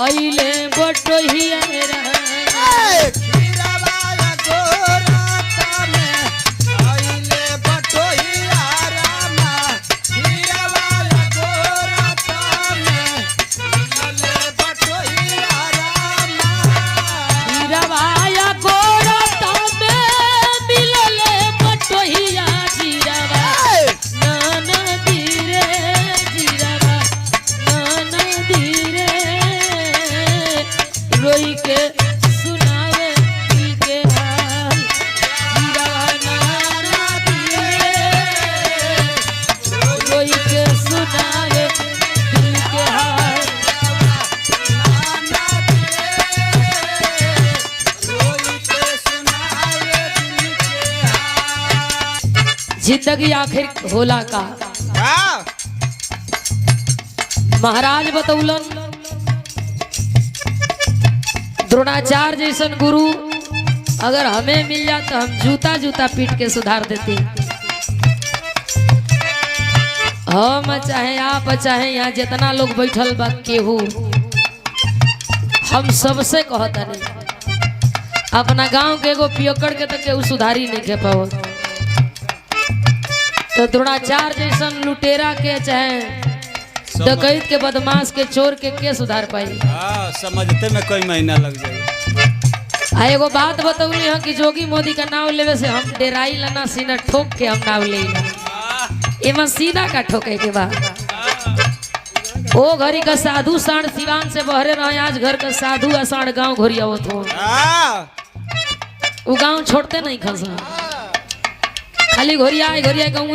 अइले बटोहिया जिंदगी आखिर होला का महाराज बतौलन द्रोणाचार्य जैसन गुरु अगर हमें मिल जाए तो हम जूता जूता पीट के सुधार देते। हम चाहे आप चाहे यहाँ जितना लोग बैठल बा केहू हम सबसे कहता नहीं अपना गांव के एगो पियकड़ के तो केहू सुधारी नहीं के पाओ। तो द्रोणाचार्य जैसन लुटेरा के चाहे डकैत के बदमाश के चोर के सुधार पाई। समझते में कई महीना लग जाए। एगो बात बतौली है कि जोगी मोदी का नाम लेवे से हम डेराई लना सीना ठोक के हम नाम ले एवं सीधा का ठोके के बाद ओ घरी का साधु साण सिवान से बहरे रहे आज घर का साधु असाण गांव घोरिया हो तो वो गांव छोड़ते नहीं खसा खाली घोरिया गाँव